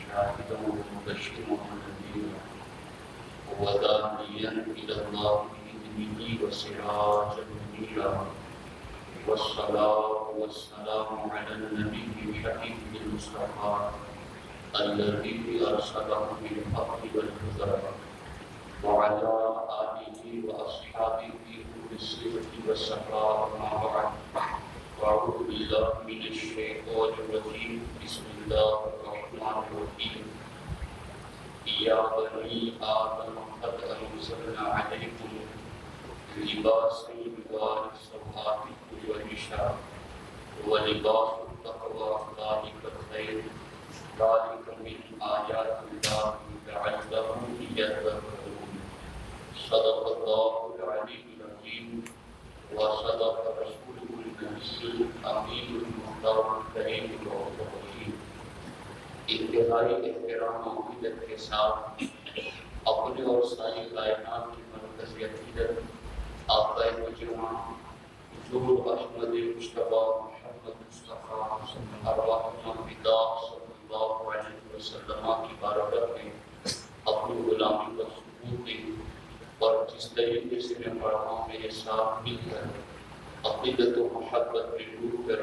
شاهدا ومبشرا ونذيرا وداعيا إلى الله بإذنه وسراجا منيرا والصلاة والسلام على النبي الحبيب المصطفى الذي أرسله بالحق والهدى وعلى آله وأصحابه أولي الصدق والصفاء أما بعد أعوذ بالله من الشيطان الرجيم بسم الله الرحمن الرحيم يا بني آدم قد أنزلنا عليكم لباسا يواري سوآتكم وريشا ولباس التقوى ذلك خير ذلك من آيات الله لعلهم يتذكرون صدق الله العلي العظيم وصدق رسوله النبي الأمين المختار الكريم الرحيم انتہائی احترام و عقیدت کے ساتھ اپنے اور ساری کائنات کی مرکزی عقیدت آقا مجمع حضور احمد مصطفیٰ محمد مصطفیٰ ارواحنا فدا صلی اللہ علیہ وسلم کی بارگاہ میں اپنی غلامی کا ثبوت دیں اور جس طریقے سے میں پڑھا ہوں میرے ساتھ مل کر عقیدت و محبت میں ڈوب کر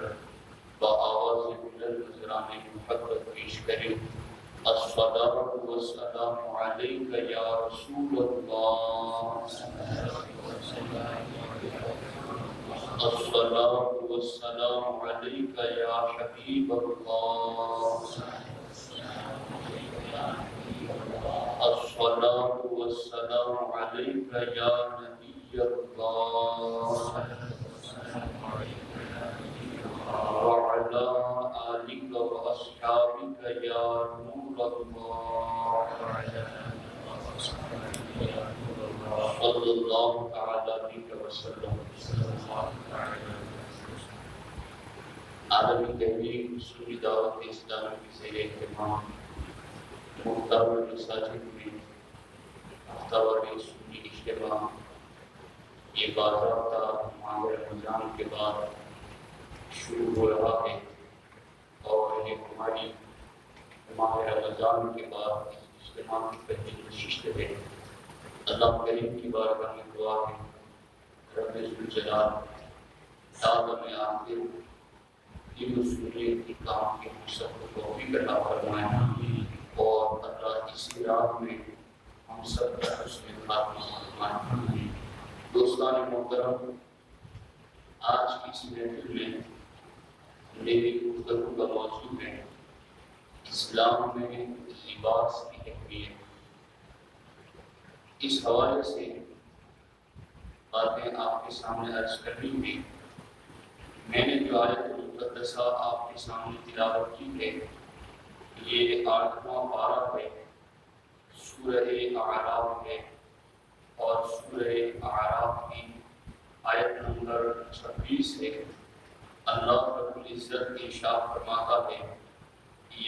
بآواز بلند نذران محبت پیش کریں الصلاة والسلام علیک یا رسول اللہ الصلاة والسلام علیک یا حبیب اللہ الصلاة والسلام علیک یا نبی اللہ وعلى آلك وأصحابك يا نور الله صلى الله تعالى عليه وسلم عالمی تحریک سنی دعوت اسلامی کی زیر اہتمام محترم مساجد میں ہفتہ واری سنی اجتماع یہ باضابطہ ماہ رمضان کے بعد شروع ہو رہا ہے اور یہ ہماری ماہ رمضان کے بعد اجتماع کی پہلی نشست ہے اللہ کریم کی بارگاہ میں دعا ہے رب ذوالجلال عالم آخر ان سننے کی کام کے مقصد کو توفیق عطا فرمائے اور اللہ اسی راہ میں ہم سب کا حسن خاتمہ فرمائے۔ دوستان محترم، آج کی اس محفل میں میری گفتگو کا موضوع ہے اسلام میں لباس کی اہمیت۔ اس حوالے سے باتیں آپ کے سامنے عرض کرنی ہوئی۔ میں نے جو آیت مقدسہ آپ کے سامنے تلاوت کی ہے یہ 8واں پارہ ہے، سورہ اعراف ہے اور سورہ اعراف کی آیت نمبر 26 ہے۔ اللہ رب العزت ارشاد فرماتا ہے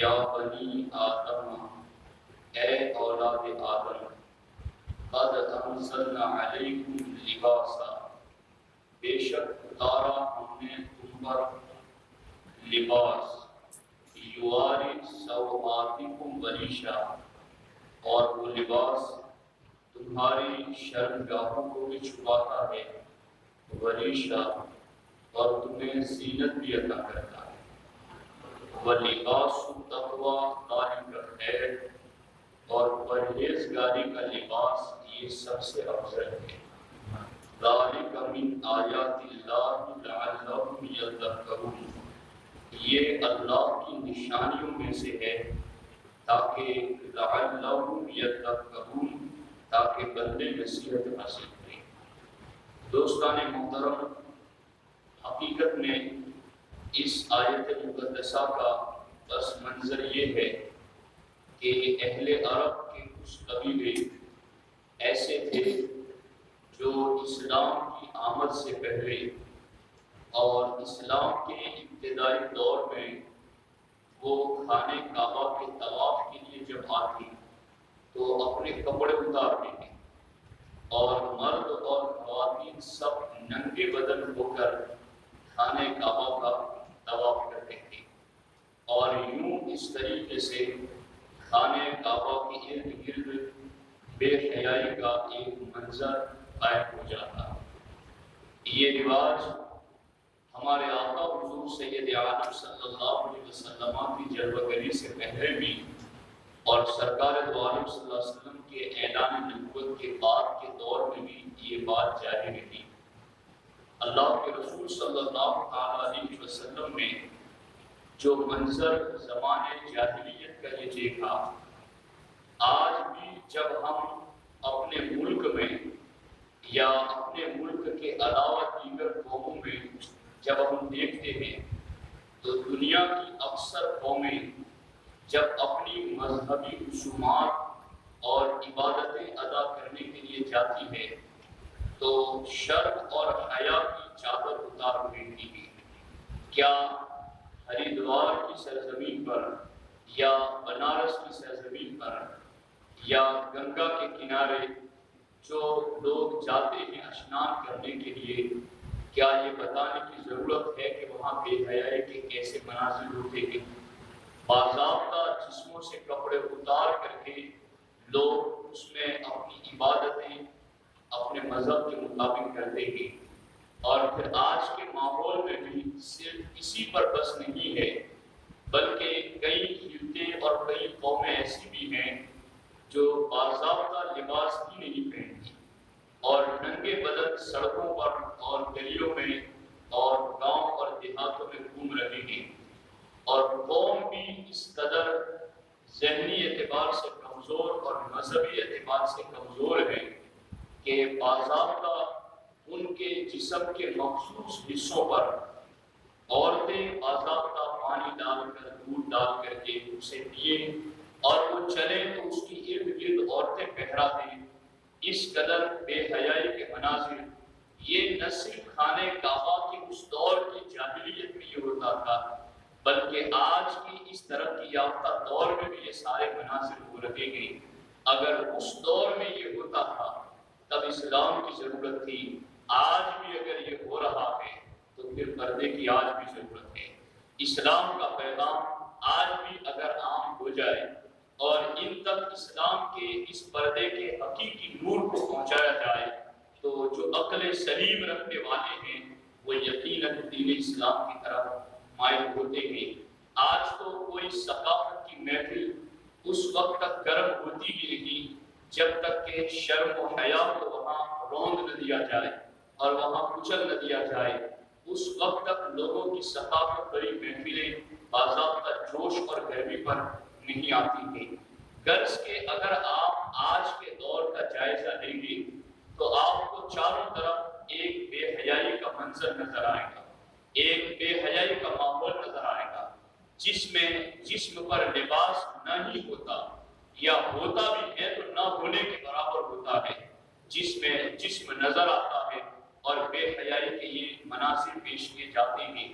یا بنی آدم اے اولاد آدم قد انزلنا علیکم لباسا بے شک اتارا ہم نے تم پر لباس یواری سوآتکم وریشا اور وہ لباس تمہاری شرمگاہوں کو بھی چھپاتا ہے، وریشا اور تمہیں زینت بھی عطا کرتا ہے، وَلِبَاسُ التَّقْوَىٰ ذَلِكَ خَيْرٌ اور پرہیزگاری کا لباس یہ سب سے افضل ہے، ذَلِكَ مِنْ آیَاتِ اللَّهِ لَعَلَّهُمْ يَذَّكَّرُونَ یہ اللہ کی نشانیوں میں سے ہے تاکہ لَعَلَّهُمْ يَذَّكَّرُونَ تاکہ بندے نصیحت حاصل کریں۔ دوستان محترم، حقیقت میں اس آیت مقدسہ کا پس منظر یہ ہے کہ اہل عرب کے کچھ قبیلے ایسے تھے جو اسلام کی آمد سے پہلے اور اسلام کے ابتدائی دور میں وہ خانہ کعبہ کے طواف کے لیے جب آتی تو اپنے کپڑے اتارتے تھے اور مرد اور خواتین سب ننگے بدن ہو کر خانہ کعبہ کا طواف کرتے تھے اور یوں اس طریقے سے خانہ کعبہ کے ارد گرد بے حیائی کا ایک منظر قائم ہو جاتا۔ یہ رواج ہمارے آقا حضور سید عالم صلی اللہ علیہ وسلم کی جلوہ گری سے پہلے بھی اور سرکار دو عالم صلی اللہ علیہ وسلم کے اعلان نبوت کے بعد کے دور میں بھی یہ بات جاری رہی۔ اللہ کے رسول صلی اللہ علیہ وسلم نے جو منظر زمانے جاہلیت کا یہ دیکھا، آج بھی جب ہم اپنے ملک میں یا اپنے ملک کے علاوہ دیگر قوموں میں جب ہم دیکھتے ہیں تو دنیا کی اکثر قومیں جب اپنی مذہبی رسومات اور عبادتیں ادا کرنے کے لیے جاتی ہے تو شرم اور حیا کی چادر اتار دیتی ہے۔ کیا ہریدوار کی سرزمین پر یا بنارس کی سرزمین پر یا گنگا کے کنارے جو لوگ جاتے ہیں اشنان کرنے کے لیے، کیا یہ بتانے کی ضرورت ہے کہ وہاں بے حیائی کے کیسے مناظر ہوتے ہیں؟ باضابطہ جسموں سے کپڑے اتار کر کے لوگ اس میں اپنی عبادتیں اپنے مذہب کے مطابق کرتے ہیں۔ اور پھر آج کے ماحول میں بھی صرف اسی پر بس نہیں ہے، بلکہ کئی خطے اور کئی قومیں ایسی بھی ہیں جو باضابطہ لباس بھی نہیں پہنتی اور ننگے بدن سڑکوں پر اور گلیوں میں اور گاؤں اور دیہاتوں میں گھوم رہے ہیں۔ اور قوم بھی اس قدر ذہنی اعتبار سے کمزور اور مذہبی اعتبار سے کمزور ہے کہ باضابطہ ان کے جسم کے مخصوص حصوں پر عورتیں باضابطہ پانی ڈال کر دودھ ڈال کر کے اسے پئیں اور وہ چلیں تو اس کی ارد گرد عورتیں پہرا دیں۔ اس قدر بے حیائی کے مناظر یہ نہ صرف خانہ کعبہ کے اس دور کی جاہلیت میں یہ ہوتا تھا، بلکہ آج کی اس ترقی یافتہ دور میں بھی یہ سارے مناظر ہو رہے ہیں۔ اگر اس دور میں یہ ہوتا تھا تب اسلام کی ضرورت تھی، آج بھی اگر یہ ہو رہا ہے تو پھر پردے کی آج بھی ضرورت ہے۔ اسلام کا پیغام آج بھی اگر عام ہو جائے اور ان تک اسلام کے اس پردے کے حقیقی نور کو پہنچایا جائے تو جو عقل سلیم رکھنے والے ہیں وہ یقیناً دین اسلام کی طرف مائل ہوتے ہیں۔ آج تو کوئی ثقافت کی محفل اس وقت تک گرم ہوتی ہی نہیں جب تک کہ شرم و حیا کو وہاں روند نہ دیا جائے اور وہاں کچل نہ دیا جائے۔ اس وقت تک لوگوں کی ثقافت بڑی محفلیں باضابطہ جوش اور گرمی پر نہیں آتی ہیں۔ غرض کہ اگر آپ آج کے دور کا جائزہ لیں گے تو آپ کو چاروں طرف ایک بے حیائی کا منظر نظر آئے گا، ایک بے حیائی کا ماحول نظر آئے گا، جس میں جسم پر لباس نہ ہی ہوتا یا ہوتا بھی ہے تو نہ ہونے کے برابر ہوتا ہے، جس میں جسم نظر آتا ہے اور بے حیائی کے یہ مناظر پیش کیے جاتے ہیں۔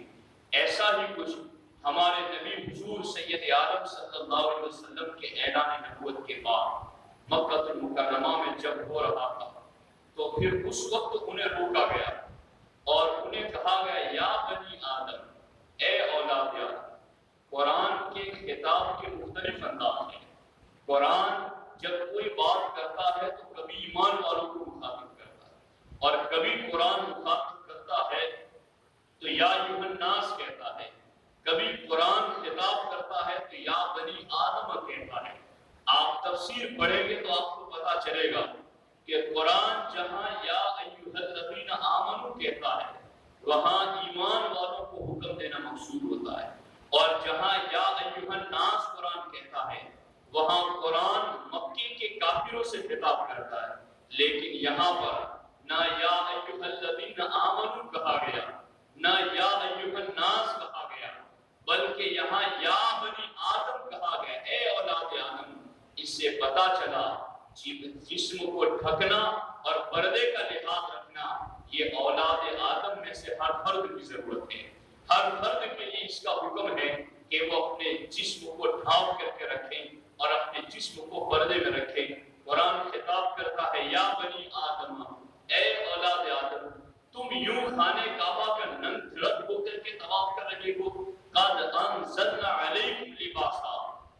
ایسا ہی کچھ ہمارے نبی حضور سید عالم صلی اللہ علیہ وسلم کے اعلان نبوت کے بعد مکہ المکرمہ میں جب ہو رہا تھا تو پھر اس وقت انہیں روکا گیا اور انہیں کہا گیا یا بنی آدم، اے اولاد آدم۔ قرآن کے خطاب کے مختلف انداز ہیں۔ قرآن جب کوئی بات کرتا ہے تو کبھی ایمان والوں کو مخاطب کرتا ہے اور کبھی قرآن مخاطب کرتا ہے تو یا ایھا الناس کہتا ہے، کبھی قرآن خطاب کرتا ہے تو یا بنی آدم کہتا ہے۔ آپ تفسیر پڑھیں گے تو آپ کو پتہ چلے گا کہ قرآن جہاں یا ایھا الذین آمنوا کہتا ہے وہاں ایمان والوں کو حکم دینا مقصود ہوتا ہے، اور جہاں یا ایھا الناس قرآن کہتا ہے وہاں قرآن مکی کے کافروں سے خطاب کرتا ہے۔ لیکن یہاں پر نہ یا ایھا الذین آمنوا کہا گیا نہ یا ایھا الناس کہا گیا، بلکہ یہاں یا بنی آدم کہا گیا، اے اولاد آدم۔ اس سے پتا چلا جسم کو ڈھکنا اور پردے کا لحاظ رکھنا یہ اولاد آدم میں سے ہر فرد کی ضرورت ہے۔ ہر فرد کے لیے اس کا حکم ہے کہ وہ اپنے جسم کو ڈھانپ کر کے رکھیں اور اپنے جسم کو پردے میں رکھیں۔ قرآن خطاب کرتا ہے یا بنی آدم، اے اولاد آدم، تم یوں خانہ کعبہ کا ننگ دھڑک ہو کر کے طواف کر رہے ہو، قد انزلنا علیکم لباسا،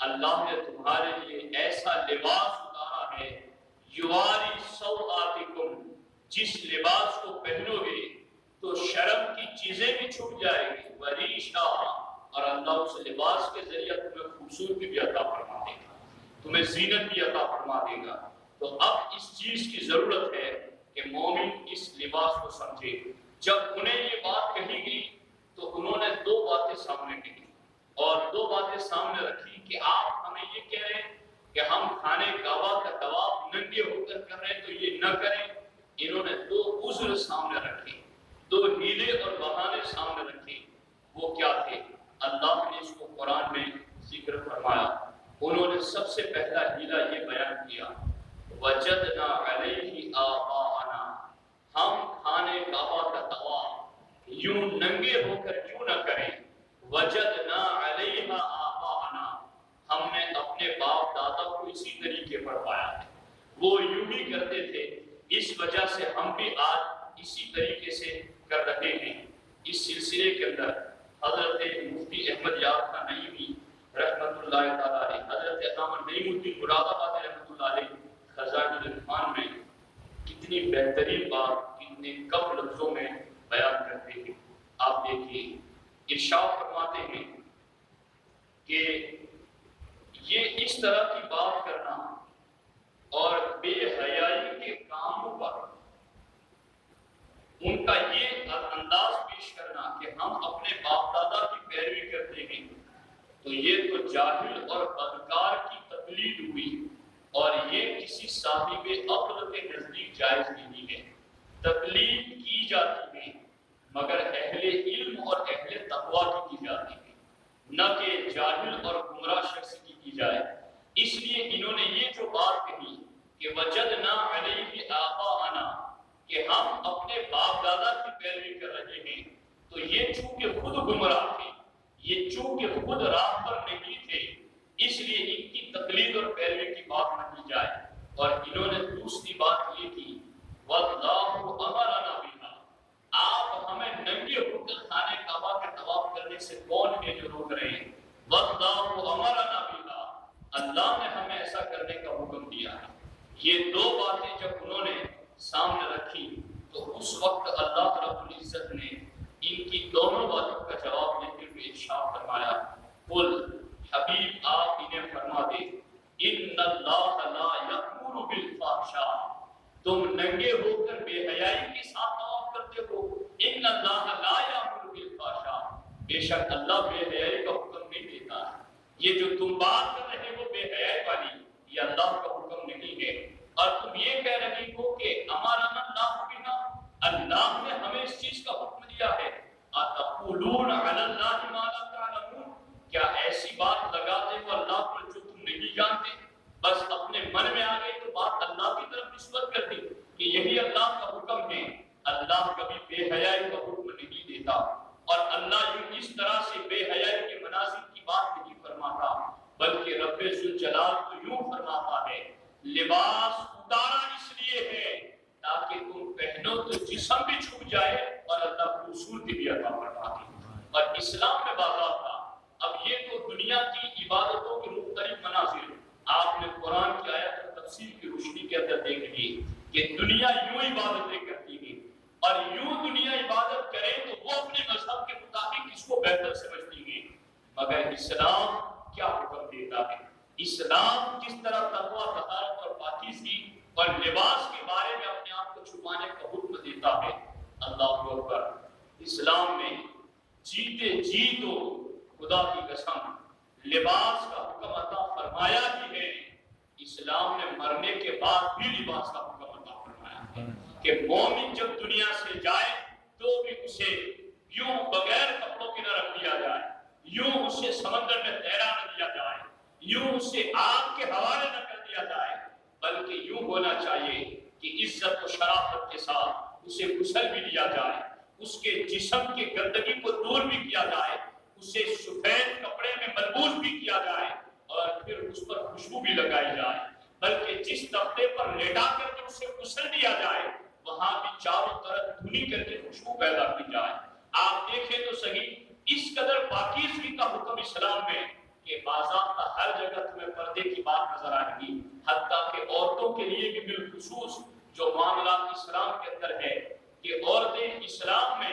اللہ نے تمہارے لیے ایسا لباس اتارا ہے یواری سوآتکم، جس لباس کو پہنو گے تو شرم کی چیزیں بھی چھپ جائے گی، وریشا، اور اللہ اس لباس کے ذریعے تمہیں خوبصورتی بھی عطا فرما دے گا، تمہیں زینت بھی عطا فرما دے گا۔ تو اب اس چیز کی ضرورت ہے کہ مومن اس لباس کو سمجھے۔ جب انہیں یہ بات کہی گئی تو انہوں نے دو باتیں سامنے کہی، اور دو باتیں سامنے رکھی کہ آپ ہمیں یہ کہہ رہے ہیں کہ ہم خانہ کعبہ کا طواف ننگے ہو کر کر رہے ہیں تو یہ نہ کریں۔ انہوں نے دو عذر سامنے رکھے، دو ہیلے اور بہانے سامنے رکھے۔ وہ کیا تھے؟ اللہ نے اس کو قرآن میں ذکر فرمایا۔ انہوں نے سب سے پہلا ہیلہ یہ بیان کیا، وجدنا علیہ آباءنا، ہم خانہ کعبہ کا طواف یوں ننگے ہو کر کیوں نہ کریں، وجدنا علیہ آباءنا، ہم نے اپنے باپ دادا کو اسی طریقے پر پایا ہے، وہ یوں ہی کرتے تھے، اس وجہ سے ہم بھی آج اسی طریقے سے کر رہے ہیں۔ اس سلسلے کے اندر حضرت مفتی احمد یار خان نعیمی رحمۃ اللہ تعالیٰ علیہ، حضرت علامہ نعیم الدین مراد آبادی رحمۃ اللہ علیہ خزائن العرفان میں کتنی بہترین بات کتنے کم لفظوں میں بیان کرتے ہیں۔ آپ دیکھیے، ارشاد فرماتے ہیں کہ یہ اس طرح کی بات کرنا اور بے حیائی کے کاموں پر ان کا یہ انداز پیش کرنا کہ ہم اپنے باپ دادا کی پیروی کرتے ہیں، تو یہ تو جاہل اور بدکار کی تقلید ہوئی، اور یہ کسی صاحب عقل کے نزدیک جائز نہیں ہے۔ تقلید کی جاتی ہے مگر اہل علم اور اہل تقویٰ کی جاتی ہے، نہ کہ جاہل اور گمراہ شخص کی جائے۔ اس لیے انہوں نے یہ جو بات کہی کہ وجدنا علیہ آباءنا، کہ ہم اپنے باپ دادا کی پیروی کر رہے ہیں، تو یہ چونکہ خود گمراہ تھے، یہ چونکہ خود راہ پر نہیں تھے، اس لیے ان کی تقلید اور پیروی کی بات نہ کی جائے۔ اور انہوں نے دوسری بات یہ کی، واللہ امرنا بہا، آپ ہمیں ننگے ہو کر خانہ کعبہ کے طواف کرنے سے کون ہے جو روک رہے ہیں؟ واللہ امرنا بہا، اللہ نے ہمیں ایسا کرنے کا حکم دیا ہے۔ یہ دو باتیں جب انہوں نے سامنے رکھی تو اس وقت اللہ رب العزت نے ان کی دونوں باتوں کا جواب دیتے ہوئے ارشاد فرمایا، قل، حبیب آپ انہیں فرما دے، ان اللہ لا یأمر بالفحشاء، تم ننگے ہو کر بے حیائی کے ساتھ طواف کرتے ہو، ان اللہ لا یأمر بالفحشاء، بے شک اللہ بے حیائی کا حکم نہیں دیتا ہے۔ یہ جو تم بات کر رہے ہو بے حیائی والی، یہ اللہ کا حکم نہیں ہے۔ اور تم یہ کہہ رہی ہو کہ امرنا اللہ بہا، اللہ نے ہمیں اس چیز کا حکم دیا ہے، اتقولون علی اللہ ما لا تعلمون، کیا ایسی بات لگاتے ہو اللہ پر جو تم نہیں جانتے؟ بس اپنے من میں آ گئی تو بات اللہ کی طرف نسبت کر دی کہ یہی اللہ کا حکم ہے۔ اللہ کبھی بے حیائی کا حکم نہیں دیتا، اور اللہ یوں اس طرح سے بے حیائی کے مناظر کی بات نہیں فرماتا، بلکہ رب ذوالجلال تو یوں فرماتا ہے، لباس اتارا اس لیے ہے تاکہ تم پہنو تو جسم بھی چھپ جائے اور اللہ خوبصورتی بھی عطا فرما دے۔ اور اسلام میں بازار تھا۔ اب یہ تو دنیا کی عبادتوں کے مختلف مناظر آپ نے قرآن کی آیت اور تفسیر کی روشنی کے اندر دیکھ لی کہ دنیا یوں عبادتیں کرتی ہے، اور یوں دنیا عبادت کرے تو وہ اپنے مذہب کے مطابق اس کو بہتر سمجھتی ہے، مگر اسلام کیا حکم دیتا ہے؟ اسلام کس طرح تقویٰ، طہارت اور پاکیزگی اور لباس کے بارے میں اپنے آپ کو چھپانے کا حکم دیتا ہے؟ اللہ اکبر! اسلام میں جیتے جی تو خدا کی قسم لباس کا حکم عطا فرمایا ہی ہے، اسلام نے مرنے کے بعد بھی لباس کا حکم عطا فرمایا ہے کہ مومن جب دنیا سے جائے تو بھی اسے یوں بغیر کپڑوں کے نہ رکھ دیا جائے، یوں اسے سمندر میں تیرا نہ دیا جائے، یوں اسے آگ کے حوالے نہ کر دیا جائے، بلکہ یوں ہونا چاہیے کہ عزت و شرافت کے ساتھ اسے غسل بھی دیا جائے، اس کے جسم کے گندگی کو دور بھی کیا جائے، اسے سفید کپڑے میں ملبوس بھی کیا جائے، اور پھر اس پر خوشبو بھی لگائی جائے، بلکہ جس تختے پر لیٹا کر کے اسے غسل دیا جائے وہاں بھی چاروں طرف دھلی کر کے خوشبو پیدا کی جائے۔ آپ دیکھیں تو صحیح، اس قدر پاکیزگی کا حکم اسلام میں کہ باضابطہ ہر جگہ تمہیں پردے کی بات نظر آئے گی، حتیٰ کہ عورتوں کے لیے بھی بالخصوص جو معاملات اسلام کے اندر ہے کہ عورتیں اسلام میں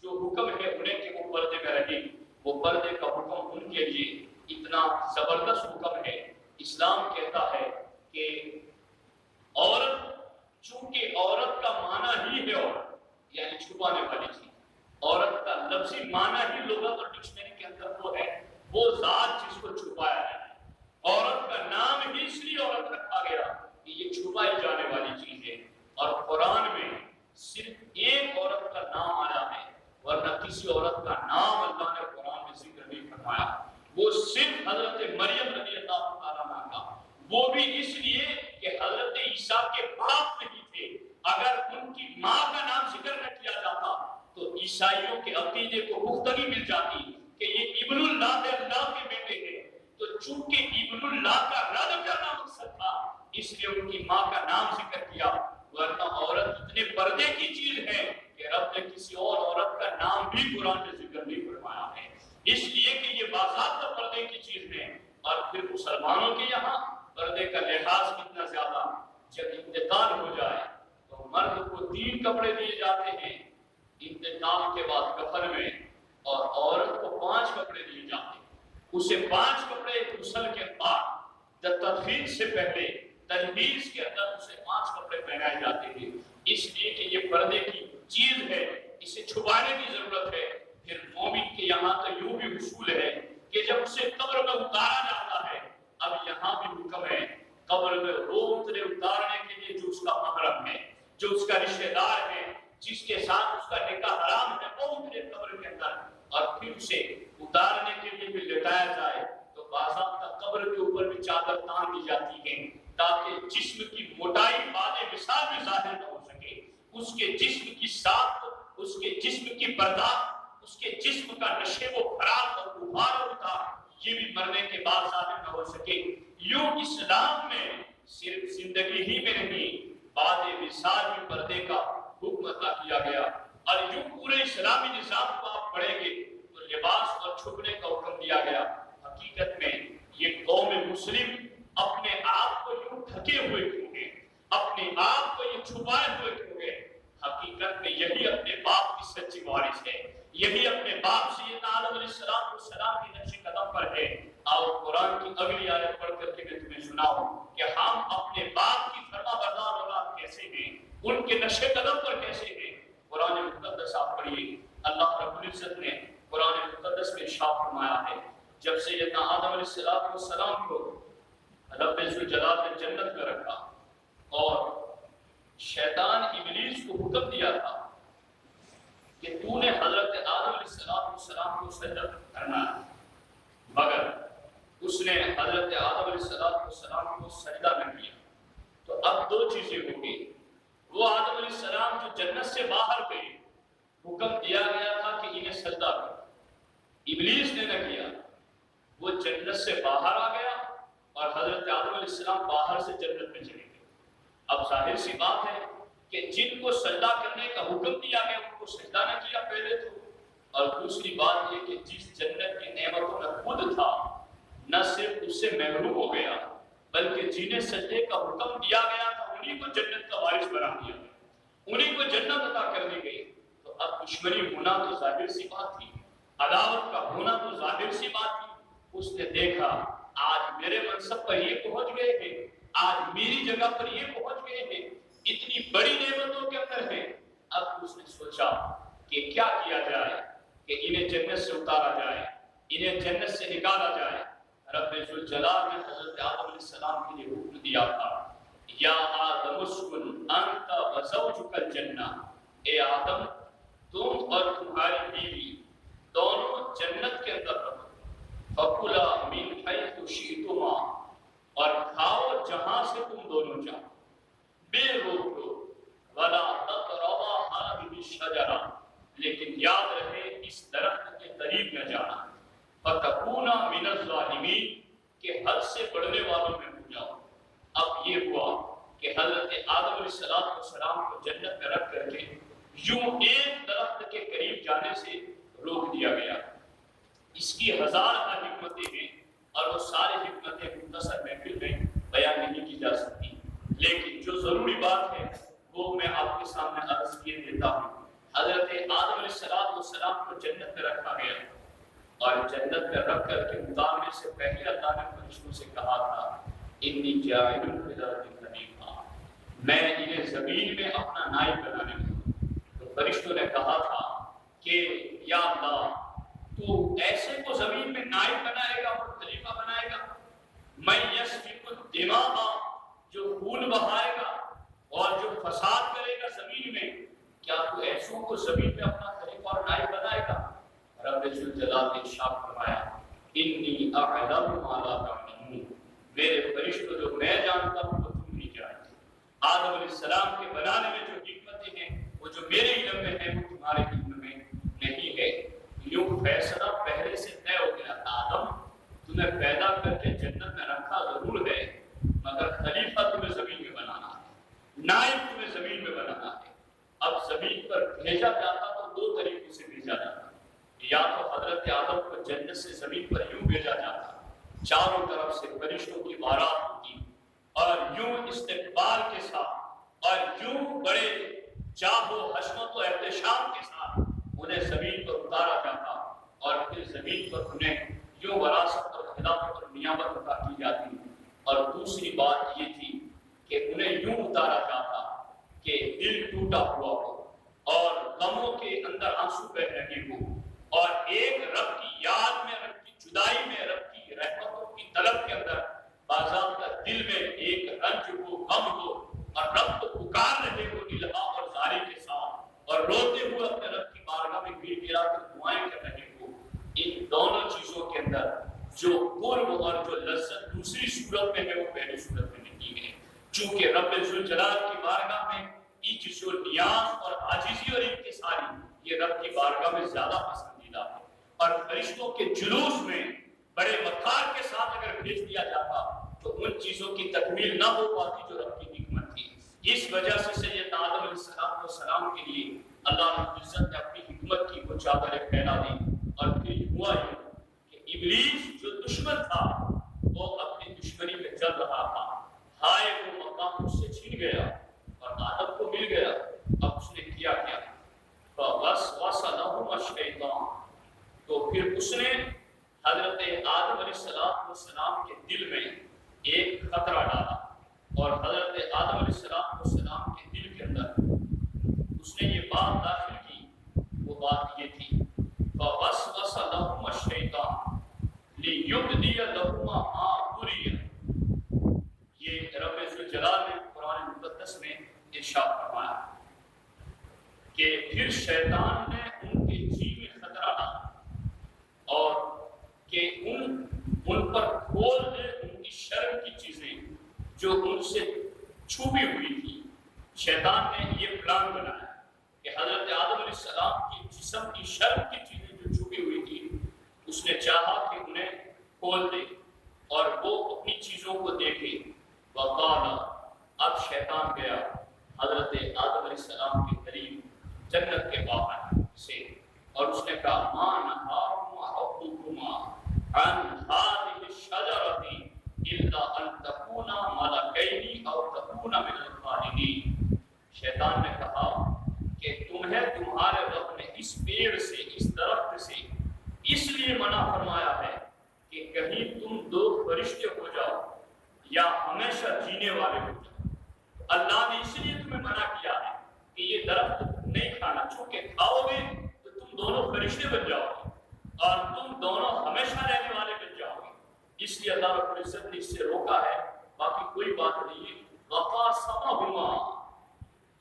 جو حکم ہے انہیں کہ وہ پردے میں رہیں، وہ پردے کا حکم ان کے لیے اتنا زبردست حکم ہے۔ اسلام کہتا ہے کہ عورت، چونکہ عورت کا معنی ہی ہے عورت یعنی چھپانے والی چیز، عورت کا لفظی معنی ہی لغت اور ڈکشنری کے اندر وہ ہے وہ ذات جس کو چھپایا ہے۔ عورت کا نام ہی اس لیے عورت رکھا گیا کہ یہ چھپائی جانے والی چیز ہے، اور قرآن میں صرف ایک عورت کا نام آیا ہے، ورنہ کسی عورت کا نام اللہ نے قرآن میں ذکر نہیں فرمایا، وہ صرف حضرت مریم رضی اللہ عنہا کا، وہ بھی اس لیے کہ حضرت عیسیٰ کے باپ نہیں تھے، اگر ان کی ماں کا نام ذکر نہ کیا جاتا تو عیسائیوں کے عقیدے کو پختگی مل جاتی کہ یہ ابن اللہ ہے، اللہ کے بیٹے ہیں، تو چونکہ ابن اللہ کا رد کرنا مقصد تھا اس لیے ان کی ماں کا نام ذکر کیا، ورنہ عورت اتنے پردے کی چیز ہے کہ رب نے کسی اور عورت کا نام بھی قرآن میں ذکر نہیں فرمایا ہے، اس لیے کہ یہ باضابطہ پردے کی چیز ہے۔ اور پھر مسلمانوں کے یہاں پردے کا لحاظ کتنا زیادہ، جب انتقال ہو جائے تو مرد کو 3 کپڑے دیے جاتے ہیں انتقال کے بعد کفن میں، اور عورت کو 5 کپڑے دیے جاتے ہیں، اسے 5 کپڑے غسل کے بعد تدفین سے پہلے تجہیز کے اندر اسے 5 کپڑے پہنائے جاتے ہیں، اس لیے کہ یہ پردے کی چیز ہے، اسے چھپانے کی ضرورت ہے۔ پھر مومن کے یہاں تو یوں بھی اصول ہے کہ جب اسے قبر میں اتارا جاتا ہے، اب یہاں بھی حکم ہے قبر میں اتارنے کے لیے جو اس کا محرم ہے، جو اس کا رشتہ دار ہے، جس کے ساتھ اس کا نکاح حرام ہے، وہ اترے قبر کے اندر، اور پھر اسے اتارنے کے لیے بھی لٹایا جائے تو باضابطہ قبر کے اوپر بھی چادر تان دی جاتی ہے تاکہ جسم کی موٹائی بعد وصال میں ظاہر نہ ہو سکے، اس کے جسم کی ساخت، اس کے جسم کی برداشت، اس کے جسم کا نشیب و فراق اور ابھار ہوتا یہ بھی مرنے کے بعد ظاہر نہ ہو سکے۔ یوں اسلام میں صرف زندگی ہی میں نہیں بعد وصال بھی پردے کا حکم عطا کیا گیا، اور یوں پورے اسلامی نظام کو آپ پڑھیں گے تو لباس اور چھپنے کا حکم دیا گیا۔ حقیقت میں یہ قوم مسلم اپنے آپ کو یوں ڈھکے ہوئے کیوں ہیں، اپنے آپ کو یہ چھپائے ہوئے کیوں ہیں؟ حقیقت میں یہی اپنے باپ کی سچی وارث ہے، یہی اپنے باپ سیدنا آدم علیہ السلام کی نقش قدم پر ہے۔ آؤ قرآن کی اگلی آیت پڑھ کر کے میں تمہیں سناؤں کہ ہم اپنے باپ کی فرما بردار اولاد کیسے ہیں، ان کے نقش قدم پر کیسے ہیں۔ قرآن مقدس آپ پڑھیے، اللہ رب العزت نے قرآن مقدس میں ارشاد فرمایا ہے جب سیدنا آدم علیہ السلام کو رب ذوالجلال نے جنت میں رکھا اور شیطان ابلیس کو حکم دیا تھا کہ تو نے حضرت آدم علیہ السلام کو سجدہ کرنا ہے، مگر اس نے حضرت آدم علیہ السلام کو سجدہ نہ کیا، تو اب 2 چیزیں ہوں گی۔ وہ آدم علیہ السلام جو جنت سے باہر گئے، حکم دیا گیا تھا کہ انہیں سجدہ کرو، ابلیس نے نہ کیا، وہ جنت سے باہر آ گیا اور حضرت آدم علیہ السلام باہر سے جنت میں چلے گئے۔ اب ظاہر سی بات ہے کہ جن کو سجدہ کرنے کا حکم دیا گیا ان کو سجدہ نہ کیا پہلے تو، اور دوسری بات یہ کہ جس جنت کی نعمتوں میں خود تھا نہ صرف اس سے محروم ہو گیا بلکہ جنہیں سجدے کا حکم دیا گیا تھا انہیں کو جنت کا وارث بنا دیا گیا، انہیں کو جنت عطا کر دی گئی۔ تو اب دشمنی ہونا تو ظاہر سی بات تھی، عداوت کا ہونا تو ظاہر سی بات تھی۔ اس نے دیکھا آج میرے منصب پر یہ پہنچ گئے ہیں، آج میری جگہ پر یہ پہنچ گئے ہیں، اتنی بڑی نعمتوں کے اندر ہیں، اب اس نے سوچا کہ کیا کیا جائے کہ انہیں جنت سے اتارا جائے، انہیں جنت سے نکالا جائے۔ رب ذوالجلال نے حضرت آدم علیہ السلام کے لیے حکم دیا تھا، یا آدم اسکن انت وزوجک الجنہ، اے آدم تم اور تمہاری بیوی دونوں جنت کے اندر رہو، فکلا من حیث شئتما، اور کھاؤ جہاں سے تم دونوں چاہو، بے روک ٹوک، ولا تقربا هذه الشجرہ، لیکن یاد رہے اس درخت کے قریب نہ جانا، فتکونا من الظالمین، کہ حد سے بڑھنے والوں میں ہو جاؤ۔ اب یہ ہوا کہ حضرت آدم علیہ السلام کو جنت میں رکھ کر کے یوں ایک درخت کے قریب جانے سے روک دیا گیا۔ اس کی 1000 حکمتیں ہیں، اور وہ ساری حکمتیں مختصر محفل میں بیان نہیں کی جا سکتی، لیکن جو ضروری بات ہے وہ میں آپ کے سامنے عرض کیے دیتا ہوں۔ حضرت آدم علیہ السلام کو جنت میں رکھا گیا، اور جنت میں رکھ کر کے اتارنے سے پہلے اللہ نے فرشتوں سے کہا تھا انی جاعل فی الارض خلیفہ، میں انہیں زمین میں اپنا نائب بنانے لگا۔ تو فرشتوں نے کہا تھا کہ یا اللہ تو ایسے کو زمین میں نائب بنائے گا اور خلیفہ بنائے گا، من یسفک الدماء، جو خون بہائے گا اور جو فساد کرے گا زمین میں، کیا تو ایسوں کو زمین میں اپنا خلیفہ اور نائب بنائے گا؟ رب ذوالجلال نے ارشاد فرمایا انی اعلم ما لا تعلمون، میرے فرشتوں جو میں جانتا ہوں وہ تم نہیں جانتے۔ آدم علیہ السلام کے بنانے میں جو حکمتیں ہیں وہ جو میرے علم میں ہے وہ تمہارے علم میں نہیں ہے۔ یوں فیصلہ پہلے سے طے ہو گیا، آدم تمہیں پیدا کر کے جنت میں رکھا ضرور ہے، مگر خلیفہ تمہیں زمین میں بنانا ہے، نائب تمہیں زمین میں بنانا ہے۔ اب زمین پر بھیجا جاتا تو دو طریقوں سے بھیجا جاتا، یا تو حضرت آدم کو جنت سے زمین پر یوں بھیجا جاتا، چاروں طرف سے فرشتوں کی بارات ہوتی اور یوں استقبال کے ساتھ اور یوں بڑے چاہ و حشمت و احتشام کے ساتھ انہیں زمین پر اتارا جاتا، اور پھر زمین پر انہیں یوں وراثت اور خلافت اور نیابت عطا کی جاتی۔ اور دوسری بات یہ تھی کہ انہیں یوں اتارا جاتا کہ دل ٹوٹا ہوا ہو اور غموں کے اندر آنسو بہ رہے ہو، اور ایک رب کی یاد میں، رب کی جدائی میں، رب کی رحمتوں کی طلب کے اندر باضابطہ دل میں ایک رنج ہو، غم ہو، اور رب کو پکار رہے ہو الہا اور زاری کے ساتھ، اور روتے ہوئے اپنے رب کی بارگاہ میں گر گرا کر دعائیں کر رہے ہو۔ ان دونوں چیزوں کے اندر جو قرب اور جو لذت دوسری صورت میں ہے وہ پہلی صورت میں نہیں ہے، چونکہ رب ذوالجلال کی بارگاہ میں عجز و نیاز اور عاجزی اور انکساری یہ رب کی بارگاہ میں زیادہ پسندیدہ ہے، اور فرشتوں کے جلوس میں بڑے وقار کے ساتھ اگر بھیج دیا جاتا تو ان چیزوں کی تکمیل نہ ہو پاتی جو رب کی حکمت تھی۔ اس وجہ سے سید آدم علیہ السلام کے لیے اللہ رب العزت نے اپنی حکمت کی وہ چادر پھیلا دی، اور پھر ہوا یہ کہ ابلیس جو دشمن تھا وہ اپنی دشمنی میں چل رہا تھا، ہائے وہ مقام اس سے چھین گیا اور آدم کو مل گیا۔ اب اس نے کیا کیا؟ فَوَسْوَسَ لَهُمَا الشَّيْطَانُ، تو پھر اس نے حضرت آدم علیہ السلام کے دل میں ایک خطرہ ڈالا، اور حضرت آدم علیہ السلام کے دل کے اندر اس نے یہ بات داخل کی، وہ بات یہ تھی فَوَسْوَسَ لَهُمَا الشَّيْطَانُ لِيُبْدِيَ لَهُمَا مَا بُرِيَ، یہ رب ذوالجلال نے قرآن مقدس میں ارشاد فرمایا کہ پھر شیطان نے ان کے جی میں خطرہ ڈالا اور کہ ان پر کھول دے ان کی شرم کی چیزیں جو ان سے چھپی ہوئی تھی۔ شیطان نے یہ پلان بنایا کہ حضرت آدم علیہ السلام کی جسم کی شرم کی چیزیں جو چھپی ہوئی تھی اس نے چاہا کہ انہیں کھول دے اور وہ اپنی چیزوں کو دیکھے۔ وقال، اب شیطان گیا حضرت آدم علیہ السلام کے قریب جنت کے باہر سے، اور اس نے کہا ما نہاکما ربکما عن هذه الشجرة الا ان تکونا ملکین او تکونا من الخالدین۔ شیطان نے کہا کہ تمہیں تمہارے رب نے اس پیڑ سے، اس درخت سے اس لیے منع فرمایا ہے کہ کہیں تم دو فرشتے ہو جاؤ یا ہمیشہ جینے والے ہو جاؤ۔ اللہ نے اس لیے تمہیں منع کیا ہے کہ یہ درخت نہیں کھانا، چونکہ کھاؤ گے تو تم دونوں فرشتے بن جاؤ گے اور تم دونوں ہمیشہ رہنے والے بن جاؤ گے۔ اس لیے اللہ رب العزت نے اس سے روکا ہے، باقی کوئی بات نہیں ہے۔ وقاسمہما،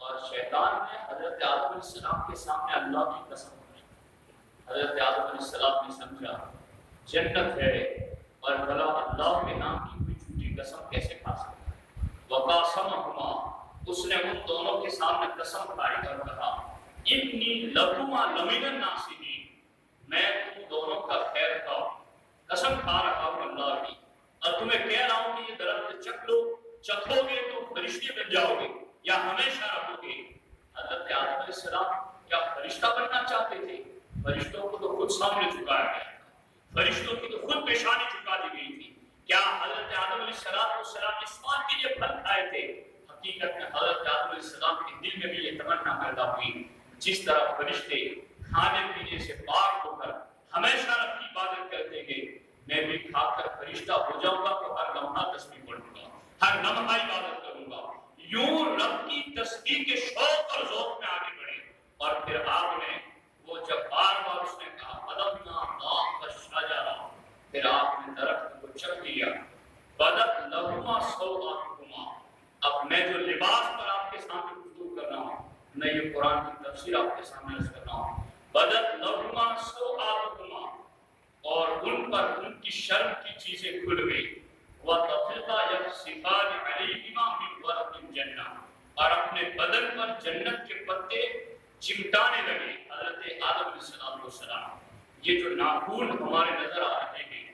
اور شیطان نے حضرت آدم علیہ السلام کے سامنے اللہ کی قسم کھائی۔ حضرت آدم علیہ السلام نے سمجھا جنت ہے اور بھلا اللہ کے نام کی کوئی جھوٹی قسم کیسے کھا سکتا ہے۔ وقاسمہما، اس نے ان دونوں کے سامنے قسم کھائی اور کہا انی لکما لمن الناصحین، میں تم دونوں کا خیر خواہ ہوں، قسم کھا رہا ہوں اللہ کی، اور تمہیں کہہ رہا ہوں کہ یہ درخت چکھ لو، چکھو گے تو فرشتے بن جاؤ گے یا ہمیشہ رہو گے۔ حضرت آدم علیہ السلام کیا فرشتہ بننا چاہتے تھے؟ فرشتوں کو تو خود سامنے جھکایا گیا، فرشتوں کی تو خود پیشانی جھکا دی گئی تھی۔ کیا حضرت آدم علیہ السلام اس بات کے لیے پھل کھائے تھے؟ حقیقت میں حضرت آدم علیہ السلام کے دل میں بھی یہ تمنا پیدا ہوئی، جس طرح فرشتے کھانے پینے سے پاک ہو کر ہمیشہ رب کی عبادت کرتے گئے، میں بھی کھا کر فرشتہ ہو جاؤں گا تو ہر لمحہ تسبیح پڑھوں گا، ہر لمحہ عبادت کروں گا۔ یوں رب کی تسبیح کے شوق اور ذوق میں آگے بڑھے۔ اور پھر آپ نے وہ جب بار بار اس نے کہا فَلَمَّا ذَاقَ الشَّجَرَةَ، پھر آپ نے درخت کو چکھ لیا، بَدَتْ لَهُمَا سَوْآتُهُمَا۔ اب میں جو لباس پر آپ کے سامنے گفتگو کر رہا ہوں، میں یہ قرآن کی تفسیر آپ کے سامنے عرض کر رہا ہوں، بَدَتْ لَهُمَا سَوْآتُهُمَا، اور ان پر ان کی شرم کی چیزیں کھل گئی، وَطَفِقَا يَخْصِفَانِ عَلَيْهِمَا مِنْ وَرَقِ الْجَنَّةِ، اور اپنے بدن پر جنت کے پتے چمٹانے لگے۔ حضرت آدم علیہ السلام، یہ جو ناخون ہمارے نظر آ رہے ہیں،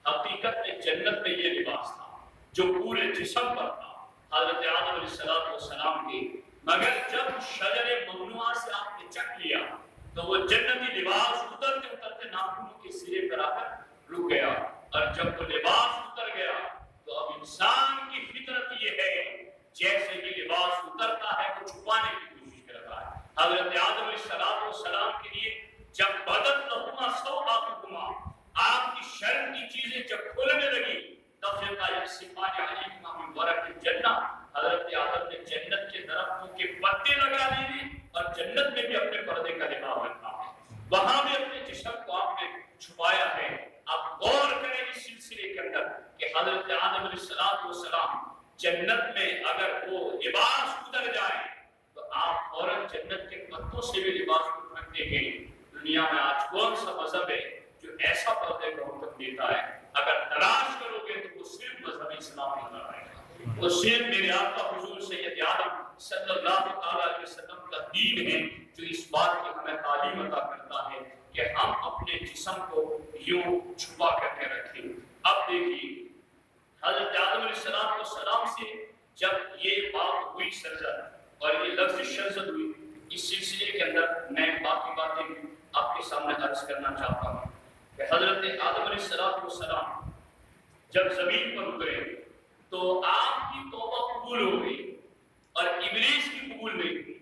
حقیقت میں جنت میں یہ لباس تھا جو پورے جسم پر تھا حضرت آدم علیہ السلام کے، مگر جب شجر ممنوعہ سے آپ نے چکھ لیا تو وہ جنتی لباس اترتے اترتے ناخونوں کے سرے پر آ کر رک گیا، اور جب وہ لباس اتر گیا تو اب انسان کی فطرت یہ ہے جیسے ہی لباس اترتا ہے وہ چھپانے کی کوشش کرتا ہے۔ حضرت آدم علیہ السلام کے لیے جب بدت لہما سوآتہما، آپ کی شرم کی چیزیں جب کھلنے لگی، تفرقہ یخصفان علیہما من ورق الجنہ، حضرت آدم نے جنت کے درختوں کے پتے لگا لیے اور جنت میں بھی اپنے پردے کا لباس رکھا ہے، وہاں بھی اپنے جسم کو آپ نے چھپایا ہے۔ آپ غور کریں اس سلسلے کے اندر کہ حضرت آدم علیہ السلام جنت میں اگر وہ لباس اتر جائے تو آپ فوراً جنت کے پتوں سے بھی لباس کو رکھتے گئے۔ دنیا میں آج کون سا مذہب ہے جو ایسا پردے کا حکم دیتا ہے؟ اگر تلاش کرو گے تو وہ صرف مذہب اسلام نظر آئے گا، وہ صرف میرے آقا حضور سید عالم صلی اللہ علیہ وسلم کا دین ہے جو اس بات کی ہمیں تعلیم عطا کرتا ہے کہ ہم اپنے جسم کو یوں چھپا کر کے رکھیں۔ اب دیکھیے حضرت آدم علیہ السلام سے جب یہ بات ہوئی سرزد اور یہ لفظ شرزد ہوئی، اس سلسلے کے اندر میں باقی باتیں آپ کے سامنے عرض کرنا چاہتا ہوں کہ حضرت آدم علیہ السلام جب زمین پر اترے تو آپ کی توبہ قبول ہو گئی اور ابلیس کی قبول نہیں ہوئی۔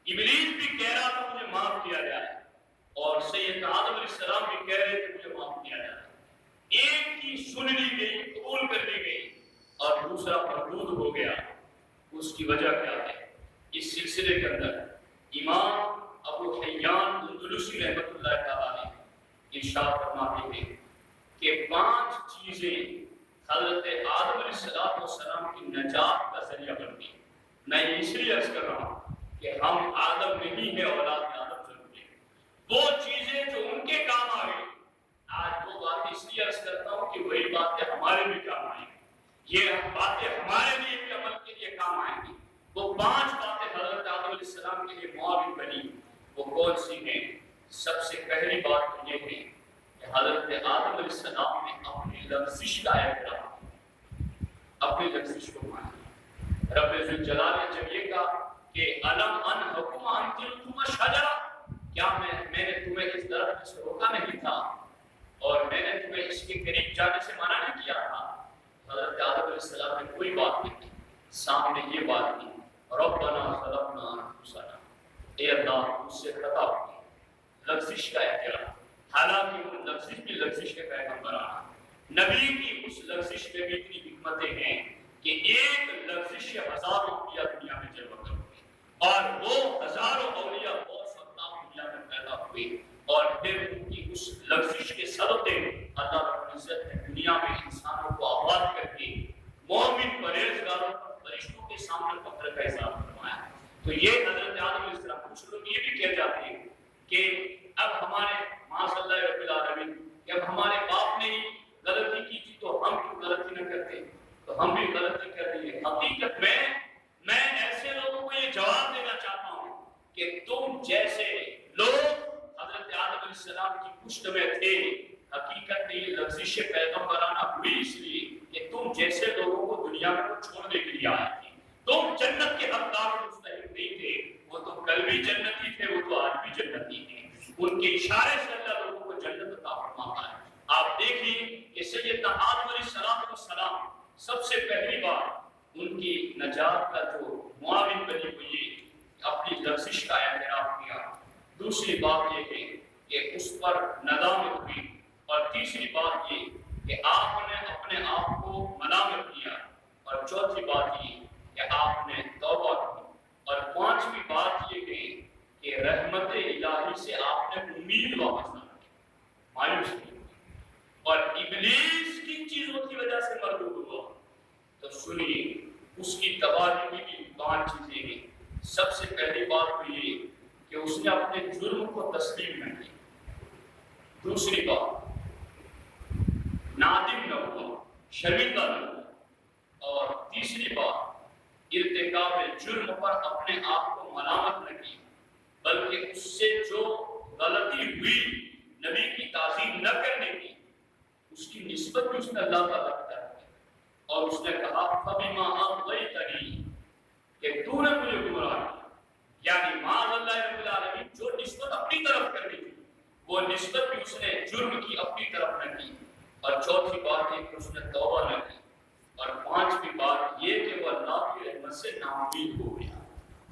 ابلیس بھی کہہ رہا تھا مجھے معاف کیا جائے، اور سید آدم علیہ السلام بھی کہہ رہے تھے مجھے معاف کیا جائے۔ ایک کی سن لی گئی، قبول کر لی گئی، اور دوسرا مردود ہو گیا۔ اس کی وجہ کیا ہے؟ اس سلسلے کے اندر امام ابو حیان اندلسی رحمۃ اللہ تعالی ارشاد فرماتے ہیں کہ 5 چیزیں حضرت آدم علیہ السلام کی نجات کا ذریعہ بن گئی۔ میں اس لیے عرض کر رہا ہوں کہ ہم آدم نہیں ہیں، اولاد آدم ضرور ہیں۔ وہ چیزیں جو ان کے کام آ گئی، آج وہ باتیں اس لیے عرض کرتا ہوں کہ وہی باتیں ہمارے بھی کام آئیں گی، یہ باتیں ہمارے لیے بھی عمل کے لیے کام آئیں گی۔ وہ 5 باتیں حضرت آدم علیہ السلام کے لیے معاون بنی، وہ کون سی ہیں؟ سب سے پہلی بات یہ ہے کہ حضرت آدم علیہ السلام نے اپنی لفظش کا اعتراف، اپنی لفظش کو مانا۔ رب ذوالجلال نے جب یہ کہا کہ الم انہکم ان تلکما شجرہ، کیا میں نے تمہیں اس درخت سے روکا نہیں تھا اور میں نے تمہیں اس کے قریب جانے سے منع نہیں کیا تھا؟ حضرت آدم علیہ السلام نے کوئی بات نہیں کی، سامنے یہ بات کی ربنا ظلمنا انفسنا، اے اللہ مجھ سے خطا ہو گئی۔ لفظش کا اعتراف، حالانکہ وہ لفظش بھی لفظش کے پیغمبران، نبی کی اس لفظش میں بھی اتنی حکمتیں ہیں کہ ایک لفظش ہزاروں اولیاء دنیا میں جلوہ کر ہوئی، اور وہ ہزاروں اولیاء اور سلطان دنیا میں پیدا ہوئے، اور پھر ان کی اس لفظش کے صدقے اللہ رب العزت نے دنیا میں انسانوں کو آباد کر کے مومن پرہیزگاروں فرشتوں کے سامنے فخر کا اظہار فرمایا۔ تو یہ حضرت آدم علیہ السلام، کچھ لوگ یہ بھی کہہ جاتے ہیں کہ اب ہمارے معاذ اللہ رب العالمین کہ اب ہمارے باپ نے ہی غلطی کی تھی تو ہم کیوں غلطی نہ کرتے، تو ہم بھی غلطی کر رہی ہے۔ حقیقت میں ایسے لوگوں کو یہ جواب دینا چاہتا ہوں کہ تم جیسے لوگ حضرت آدم علیہ السلام کی پشت میں تھے، حقیقت میں یہ لفظش پیغمبرانہ ہوئی اس لیے کہ تم جیسے لوگوں کو دنیا میں چھوڑنے کے لیے آئے تھے۔ تم جنت کے حقدار اور مستحق نہیں تھے، وہ تو کل بھی جنتی تھے، وہ تو آج بھی جنتی ہیں۔ ان کے اشارے سے اللہ لوگوں کو جنت عطا فرماتا ہے۔ آپ دیکھیں کہ سیدنا آدم علیہ السلام سب سے پہلی بات ان کی نجات کا جو معاون بنی ہوئی اپنی لغزش کا اعتراف کیا، دوسری بات یہ ہے کہ اس پر ندامت ہوئی، اور تیسری بات یہ کہ آپ نے اپنے آپ کو ملامت کیا، اور چوتھی بات یہ کہ آپ نے توبہ کی، اور پانچویں بات یہ ہے کہ رحمت الہی سے آپ نے امید واپس نہ کی، مایوس نہیں۔ اور ابلیس کن چیزوں کی وجہ سے مردود ہوا؟ تو سنیے، اس کی تباہی کی بھی 5 چیزیں ہیں۔ سب سے پہلی بات تو یہ کہ اس نے اپنے جرم کو تسلیم نہ کیا، دوسری بات نادم نہ ہوا، شرمندہ نہ ہوا، اور تیسری بات ارتکاب جرم پر اپنے آپ کو ملامت نہ کی، بلکہ اس سے جو غلطی ہوئی نبی کی تعظیم نہ کرنے کی، اس کی نسبت بھی اس نے اللہ تعالیٰ کی طرف کی، اور اس نے کہا فَبِمَا أَغْوَيْتَنِي کہ تو نے مجھے گمراہ کیا، یعنی معاذ اللہ رب العالمین جو نسبت اپنی طرف کرنی تھی وہ نسبت بھی اس نے جرم کی اپنی طرف نہ کی، اور چوتھی بات یہ کہ اس نے توبہ نہ کی، اور پانچویں بات یہ کہ وہ اللہ کی رحمت سے ناامید ہو گیا۔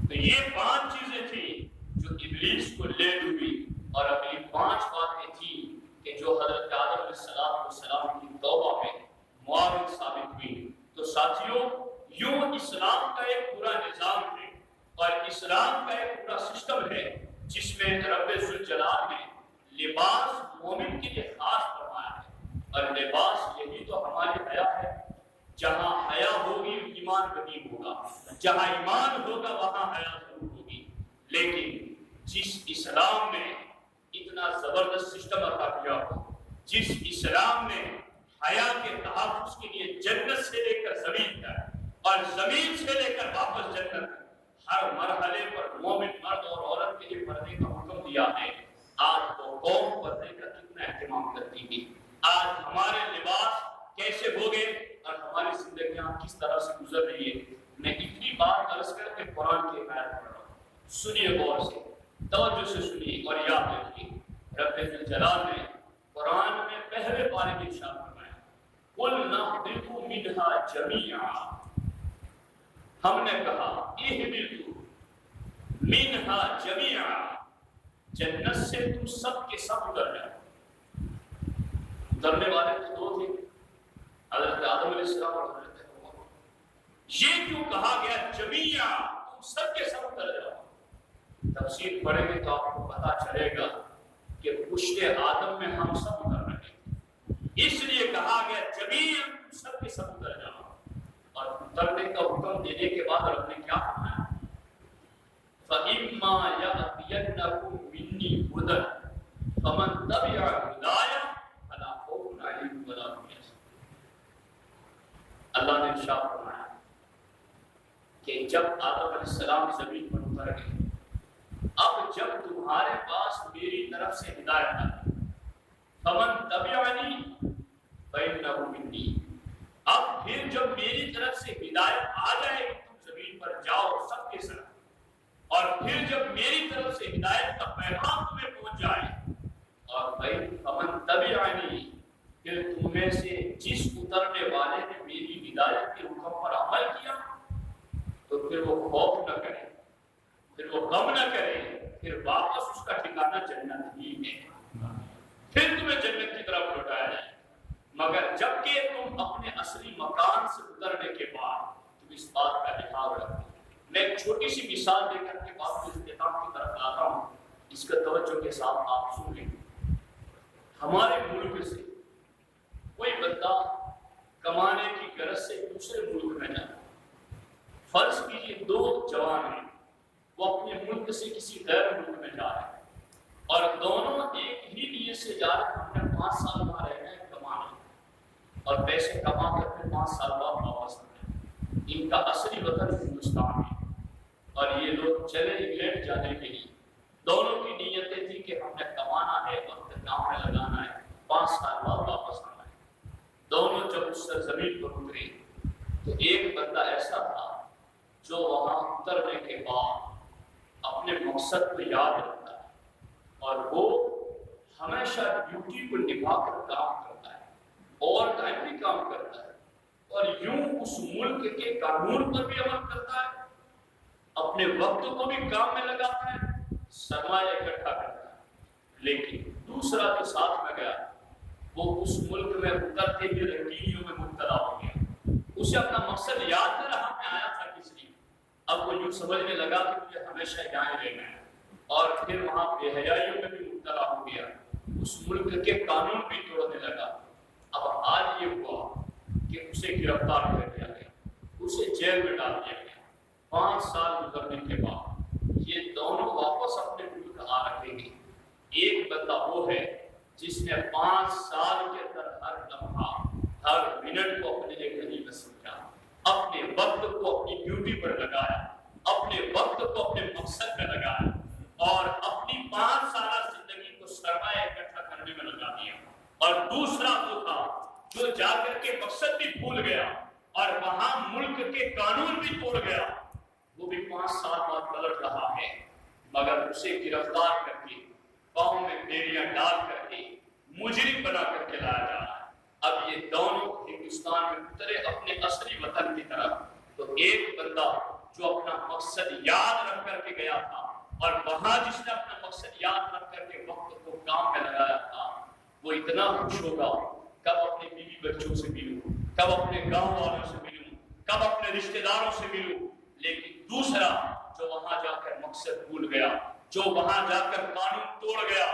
تو یہ 5 چیزیں تھیں جو ابلیس کو لے ڈوبی، اور اگلی 5 باتیں تھیں کہ جو حضرت آدم علیہ السلام کی توبہ میں معاون ثابت ہوئی۔ تو ساتھیوں، یوں اسلام کا ایک پورا نظام ہے، اور اسلام کا ایک پورا سسٹم ہے جس میں رب ذوالجلال نے لباس مومن کے لیے خاص فرمایا ہے، اور لباس یہی تو ہماری حیا ہے۔ جہاں حیا ہوگی ایمان قدیم ہوگا، جہاں ایمان ہوگا وہاں حیا ضرور ہوگی۔ لیکن جس اسلام میں اتنا زبردست سسٹم عطا کیا ہو، جس اسلام میں حیا کے تحفظ کے لیے جنت سے لے کر زمین تک اور زمین سے لے کر واپس جنت تک ہر مرحلے پر مومن مرد اور عورت کے لیے پردے کا حکم دیا ہے، آج وہ قوم پردے کا کتنا اہتمام کرتی ہے؟ آج ہمارے لباس کیسے ہو گئے اور ہماری زندگیاں کس طرح سے گزر رہی ہے؟ میں اتنی بات عرض کر کے قرآن کی آیت پڑھ رہا ہوں، سنیے غور سے، توجہ سے سنیے اور یاد رکھیے۔ رب الجلال نے قرآن میں پہلے پارے میں ارشاد فرمایا قُلْ نَهْبِطُ مِنْهَا جَمِيعًا، ہم نے کہا اِهْبِطُوا مِنْهَا جَمِيعًا، جنت سے تم سب کے سب اتر جاؤ۔ اترنے والے تو 2 تھے، حضرت آدم علیہ السلام اور حضرت حوا۔ یہ کیوں کہا گیا جمیعا، تم سب کے سب اتر جاؤ؟ تفسیر پڑھیں گے تو آپ کو پتا چلے گا کہ پشت آدم میں ہم سب اتر رہے ہیں، اس لیے کہا گیا جمیعا تم سب کے سب اتر جاؤ۔ اور اترنے کا حکم دینے کے بعد رب نے کیا فرمایا؟ فَإِمَّا يَأْتِيَنَّكُم مِّنِّي هُدًى فَمَن تَبِعَ هُدَايَ فَلَا خَوْفٌ عَلَيْهِمْ وَلَا هُمْ يَحْزَنُونَ۔ اللہ نے ارشاد فرمایا کہ جب آدم علیہ السلام زمین پر اتر گئے، اب جب تمہارے پاس میری طرف سے ہدایت آئی، فَمَن تَبِعَنِي فَإِنَّهُ مِنِّي، اب پھر جب میری طرف سے ہدایت آ جائے کہ تم زمین پر جاؤ سب کے ساتھ، اور پھر جب میری طرف سے ہدایت کا پیغام تمہیں پہنچ جائے، اور فَمَن تَبِعَنِي، پھر تم میں سے جس اترنے والے نے میری ہدایت کے حکم پر عمل کیا، تو پھر وہ خوف نہ کرے، پھر وہ غم نہ کرے، پھر واپس اس کا ٹھکانہ جنت ہی ہے، پھر تمہیں جنت کی طرف لوٹایا جائے۔ مگر جب کہ تم اپنے اصلی مکان سے اترنے کے بعد تم اس بات کا لحاظ رکھو۔ میں ایک چھوٹی سی مثال دے کر کے بات کو اختتام کی طرف لاتا ہوں، اس کا توجہ کے ساتھ آپ سن لیں۔ ہمارے ملک سے کوئی بندہ کمانے کی غرض سے دوسرے ملک میں جاتا ہے، فرض کیجیے 2 جوان ہیں، وہ اپنے ملک سے کسی غیر ملک میں جا رہے ہیں، اور دونوں ایک ہی نیت سے جا رہے ہیں، ہم نے 5 سال وہاں رہنا ہے، کمانا ہے، اور پیسے کما کر پھر 5 سال بعد واپس آنا ہے۔ ان کا اصلی وطن ہندوستان ہے، اور یہ لوگ چلے انگلینڈ جانے کے لیے۔ دونوں کی نیتیں تھی کہ ہم نے کمانا ہے، وقت کام میں لگانا ہے، 5 سال بعد واپس آنا ہے۔ دونوں جب اس زمین پر اترے تو ایک بندہ ایسا تھا جو وہاں اترنے کے بعد اپنے مقصد کو یاد رکھتا ہے، اور وہ ہمیشہ ڈیوٹی کو نبھا کر کام کرتا ہے، اوور ٹائم بھی کام کرتا ہے، اور یوں اس ملک کے قانون پر بھی عمل کرتا ہے، اپنے وقت کو بھی کام میں لگاتا ہے، سرمایہ اکٹھا کرتا ہے، لیکن دوسرا جو ساتھ میں گیا وہ اس ملک میں اترتے ہوئے رنگینیوں میں مبتلا ہو گیا، اسے اپنا مقصد یاد نہ رہا میں آیا تھا کس لیے، اب وہ یوں سمجھنے لگا کہ مجھے ہمیشہ یہاں رہنا ہے، اور پھر وہاں بے حیائیوں میں بھی مبتلا ہو گیا، اس ملک کے قانون بھی توڑنے لگا۔ اب آج یہ ہوا کہ اسے گرفتار کر لیا گیا، اسے جیل میں ڈال دیا گیا۔ 5 سال گزرنے کے بعد یہ دونوں واپس اپنے ملک آ رہے ہیں۔ ایک بندہ وہ ہے جس نے 5 سال کے اندر ہر لمحہ ہر منٹ کو اپنے لیے غنیمت سمجھا، اپنے وقت کو اپنی ڈیوٹی پر لگایا، اپنے وقت کو اپنے مقصد میں لگایا، اور اپنی 5 سالہ زندگی کو سرمایہ اکٹھا کرنے میں لگا دیا۔ اور دوسرا وہ تھا جو جا کر کے مقصد بھی بھول گیا اور وہاں ملک کے قانون بھی توڑ گیا، وہ بھی 5 سال بعد پلٹ رہا ہے، مگر اسے گرفتار کر کے پاؤں میں بیڑیاں ڈال کر کے مجرم بنا کر کے لایا جا رہا ہے۔ اب یہ دونوں ہندوستان میں اترے اپنے اصلی وطن کی طرف، تو ایک بندہ جو اپنا مقصد یاد رکھ کر کے گیا تھا اور وہاں جس نے اپنا مقصد یاد رکھ کر کے وقت کو کام میں لگایا تھا، وہ اتنا خوش ہوگا، کب اپنے بیوی بچوں سے ملوں، کب اپنے گاؤں والوں سے ملوں، کب اپنے رشتہ داروں سے ملوں۔ لیکن دوسرا جو وہاں جا کر مقصد بھول گیا، جو وہاں جا کر قانون توڑ گیا،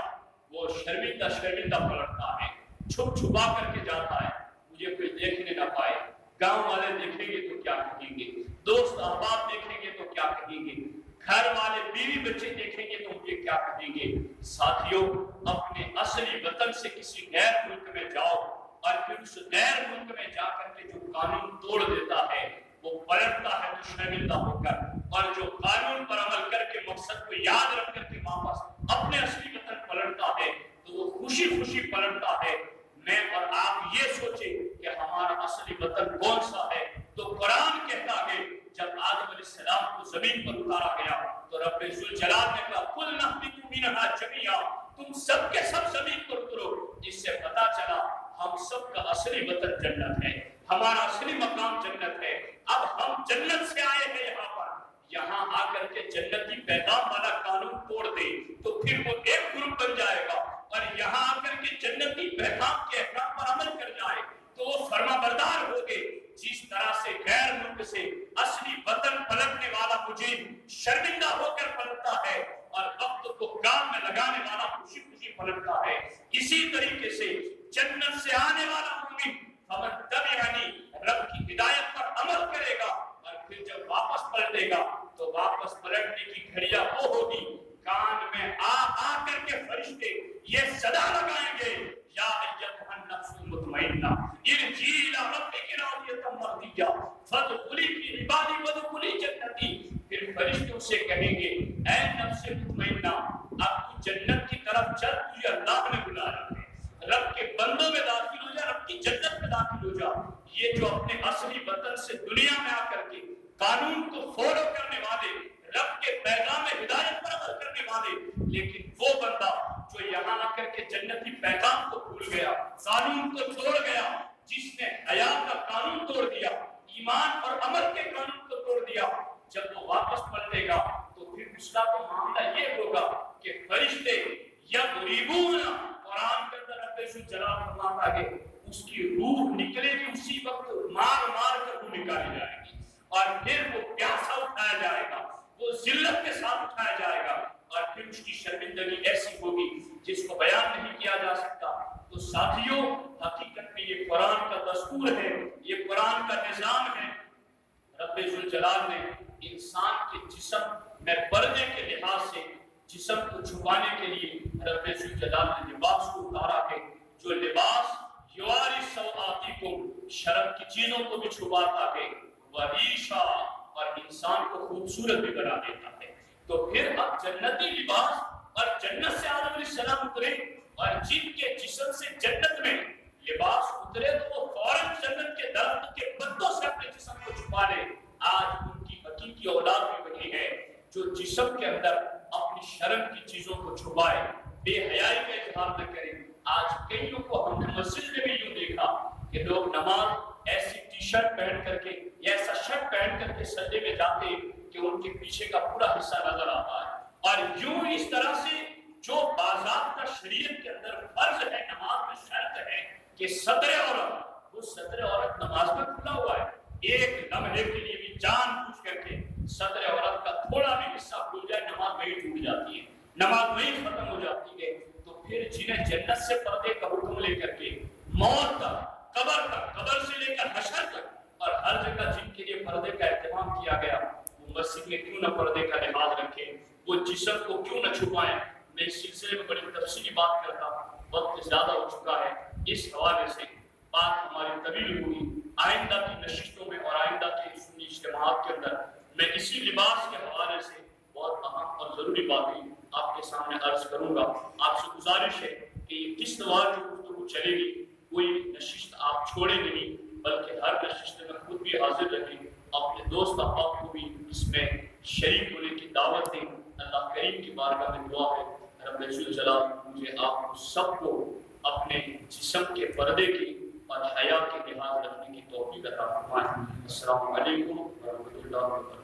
وہ شرمندہ شرمندہ پلٹتا ہے، چھپ چھپا کر کے جاتا ہے، مجھے کوئی دیکھنے نہ پائے، گاؤں والے دیکھیں گے تو کیا کہیں گے، دوست احباب دیکھیں گے تو کیا کہیں گے، گھر والے بیوی بچے دیکھیں گے تو مجھے کیا کہیں گے۔ ساتھیوں، اپنے اصلی وطن سے کسی غیر ملک میں جاؤ اور پھر اس غیر ملک میں جا کر کے جو قانون توڑ دیتا ہے وہ پلٹتا ہے تو شرمندہ ہو کر، اور جو قانون پر عمل کر کے مقصد کو یاد رکھ کر کے واپس اپنے اصلی وطن پلٹتا ہے تو وہ خوشی خوشی پلٹتا ہے۔ میں اور آپ یہ سوچیں کہ ہمارا اصلی وطن کون سا ہے، تو قرآن کہتا ہے جب آدم علیہ السلام کو زمین پر اتارا گیا تو رب ذوالجلال نے کہا قُلْنَا اهْبِطُوا مِنْهَا جَمِيعًا، تم سب کے سب زمین پر اترو۔ جس سے پتا چلا ہم سب کا اصلی وطن جنت ہے، ہمارا اصلی مقام جنت ہے۔ اب ہم جنت سے آئے ہیں یہاں آ کر کے جنتی پیغام والا قانون توڑ دے تو پھر وہ ایک گروپ بن جائے گا، اور یہاں آ کر کے جنتی پیغام کے احکام پر عمل کر جائے تو وہ فرما بردار ہوگے۔ جس طرح سے غیر ملک سے اصلی وطن پلٹنے والا مجھے شرمندہ ہو کر پلٹتا ہے اور وقت کو کام میں لگانے والا خوشی خوشی پلٹتا ہے، اسی طریقے سے جنت سے آنے والا مومن فمن تبعنی رب کی ہدایت پر عمل کرے گا، اور پھر جب واپس پلٹے گا تو واپس پلٹنے کی گھڑیاں وہ ہوگی، کان میں آ کر کے فرشتے یہ صدا لگائیں گے یا ایتھا النفس المطمئنہ ارجعی الی ربک راضیۃ مرضیہ فادخلی فی عبادی وادخلی جنتی۔ پھر فرشتے اسے کہیں گے اے نفس مطمئنہ اب تو جنت کی طرف چل، تجھے اللہ نے بلایا ہے، رب کے بندوں میں داخل ہو جا، رب کی جنت میں داخل ہو جا۔ یہ جو اپنے اصلی وطن سے دنیا میں آ کر کے قانون کو فالو کرنے والے، رب کے پیغام ہدایت پر عمل کرنے والے، لیکن وہ بندہ جو یہاں آ کر کے جنتی پیغام کو بھول گیا، قانون کو چھوڑ گیا، جس نے حیا کا قانون توڑ دیا، ایمان اور عمل کے قانون کو توڑ دیا، جب وہ واپس پلٹے گا تو پھر اس کا تو معاملہ یہ ہوگا کہ فرشتے یضربون، قرآن کے اندر رب ذوالجلال فرماتا ہے اس کی روح نکلے گی اسی وقت، مار مار کر وہ نکالی جائے گی، اور پھر وہ پیاسا اٹھایا جائے گا، وہ ذلت کے ساتھ اٹھایا جائے گا، اور پھر اس کی شرمندگی ایسی ہوگی جس کو بیان نہیں کیا جا سکتا۔ تو ساتھیوں، حقیقت میں یہ قرآن کا دستور ہے، یہ قرآن کا نظام ہے۔ رب ذوالجلال نے انسان کے جسم میں پردے کے لحاظ سے جسم کو چھپانے کے لیے رب ذوالجلال نے لباس کو اتارا ہے، جو لباس یواری سوآتکم، شرم کی چیزوں کو بھی چھپاتا ہے، وریشا، اور انسان کو خوبصورت بھی بنا دیتا ہے۔ تو پھر اب جنتی لباس اور جنت سے آدم علیہ السلام اترے، اور جن کے جسم سے جنت میں لباس اترے تو وہ فوراً جنت کے درخت کے پتوں سے اپنے جسم کو چھپا لے۔ آج ان کی حقیقی اولاد بھی وہی ہے جو جسم کے اندر اپنی شرم کی چیزوں کو چھپائے، بے حیائی کا اظہار نہ کرے۔ آج کئیوں کو ہم نے مسجد میں بھی یوں دیکھا کہ لوگ نماز ایسی ٹی شرٹ پہن کر کے یا ایسا شرٹ پہن کر کے سجدے میں جاتے کہ ان کے پیچھے کا پورا حصہ نظر آتا ہے. اور یوں اس طرح سے جو باضابطہ شریعت کے اندر فرض ہے، نماز میں شرط ہے کہ صدر عورت، وہ صدر عورت نماز میں کھلا ہوا ہے. ایک لمحے کے لیے بھی جان بوجھ کر کے صدر عورت کا تھوڑا بھی حصہ کھل جائے، نماز وہی ٹوٹ جاتی ہے، نماز وہی ختم ہو جاتی ہے. تو پھر جنہیں جنت سے پردے کا حکم لے کر کے موت تک، قبر سے لے کر حشر تک اور ہر جگہ جن کے لیے پردے کا اہتمام کیا گیا، وہ مسجد میں کیوں نہ پردے کا لحاظ رکھیں، وہ جسم کو کیوں نہ چھپائیں. میں اس سلسلے میں بڑی تفصیلی بات کرتا ہوں، وقت زیادہ ہو چکا ہے. اس حوالے سے بات ہماری طویل ہوگی. آئندہ کی نشستوں میں اور آئندہ کے سنی اجتماعات کے اندر میں اسی لباس کے حوالے سے بہت اہم اور ضروری باتیں آپ کے سامنے عرض کروں گا. آپ سے گزارش ہے کہ یہ قسط وار جو گفتگو چلے گی، کوئی نشست آپ چھوڑیں گے نہیں، بلکہ ہر نشست میں خود بھی حاضر رہیں، اپنے دوست احباب کو بھی اس میں شریک ہونے کی دعوت دیں. اللہ کریم کی بارگاہ میں دعا ہے رب الجلال مجھے آپ کو سب کو اپنے جسم کے پردے کی اور حیا کے لحاظ رکھنے کی توفیق عطا فرمائے. السلام علیکم ورحمۃ اللہ وبرکاتہ.